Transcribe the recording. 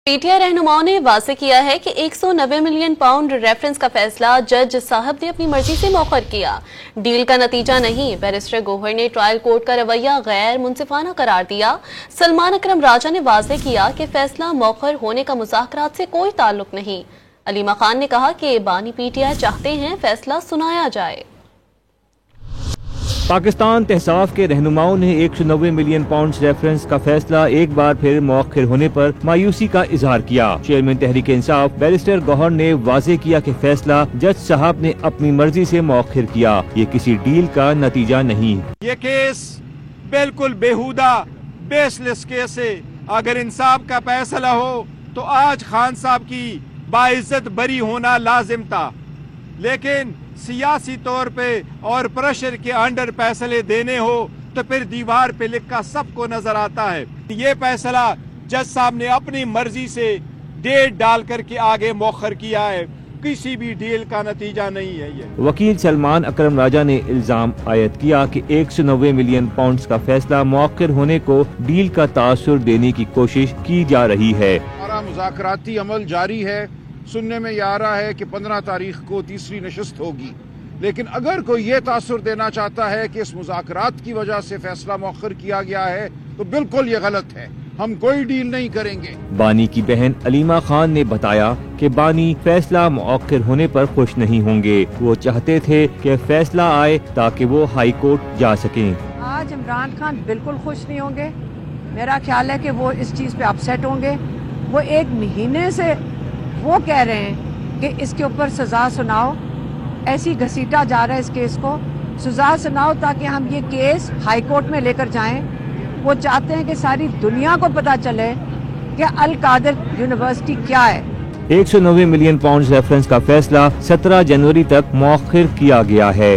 P T I رہنماؤں نے واضح کیا ہے کہ 190 ملین پاؤنڈ ریفرنس کا فیصلہ جج صاحب نے اپنی مرضی سے مؤخر کیا۔ ڈیل کا نتیجہ نہیں۔ بیرسٹر گوہر نے ٹرائل کورٹ کا رویہ غیر منصفانہ قرار دیا۔ سلمان اکرم راجہ نے واضح کیا کہ فیصلہ مؤخر ہونے کا مذاکرات سے کوئی تعلق نہیں۔ علیمہ خان نے کہا کہ بانی پی ٹی آئی چاہتے ہیں فیصلہ سنایا جائے۔ پاکستان تحصاف کے رہنماؤں نے 190 ملین پاؤنڈ ریفرنس کا فیصلہ ایک بار پھر مؤخر ہونے پر مایوسی کا اظہار کیا۔ چیئرمین تحریک انصاف بیرسٹر گوہر نے واضح کیا کہ فیصلہ جج صاحب نے اپنی مرضی سے مؤخر کیا، یہ کسی ڈیل کا نتیجہ نہیں۔ یہ کیس بالکل بیہودہ بیس لیس کیس ہے۔ اگر انصاف کا فیصلہ ہو تو آج خان صاحب کی باعزت بری ہونا لازم تھا، لیکن سیاسی طور پہ اور پریشر کے انڈر فیصلے دینے ہو تو پھر دیوار پہ لکھا سب کو نظر آتا ہے۔ یہ فیصلہ جج صاحب نے اپنی مرضی سے ڈیٹ ڈال کر کے آگے مؤخر کیا ہے، کسی بھی ڈیل کا نتیجہ نہیں ہے یہ۔ وکیل سلمان اکرم راجہ نے الزام عائد کیا کہ 190 ملین پاؤنڈز کا فیصلہ مؤخر ہونے کو ڈیل کا تاثر دینے کی کوشش کی جا رہی ہے۔ ہمارا مذاکراتی عمل جاری ہے۔ سننے میں یہ آ رہا ہے کہ 15 تاریخ کو تیسری نشست ہوگی، لیکن اگر کوئی یہ تاثر دینا چاہتا ہے کہ اس مذاکرات کی وجہ سے فیصلہ مؤخر کیا گیا ہے تو بالکل یہ غلط ہے۔ ہم کوئی ڈیل نہیں کریں گے۔ بانی کی بہن علیمہ خان نے بتایا کہ بانی فیصلہ مؤخر ہونے پر خوش نہیں ہوں گے، وہ چاہتے تھے کہ فیصلہ آئے تاکہ وہ ہائی کورٹ جا سکیں۔ آج عمران خان بالکل خوش نہیں ہوں گے۔ میرا خیال ہے کہ وہ اس چیز پہ اپسیٹ ہوں گے۔ وہ ایک مہینے سے وہ کہہ رہے ہیں کہ اس کے اوپر سزا سناؤ، ایسی گھسیٹا جا رہا ہے اس کیس کو، سزا سناؤ تاکہ ہم یہ کیس ہائی کورٹ میں لے کر جائیں۔ وہ چاہتے ہیں کہ ساری دنیا کو پتہ چلے کہ القادر یونیورسٹی کیا ہے۔ 190 ملین پاؤنڈ ریفرنس کا فیصلہ 17 جنوری تک مؤخر کیا گیا ہے۔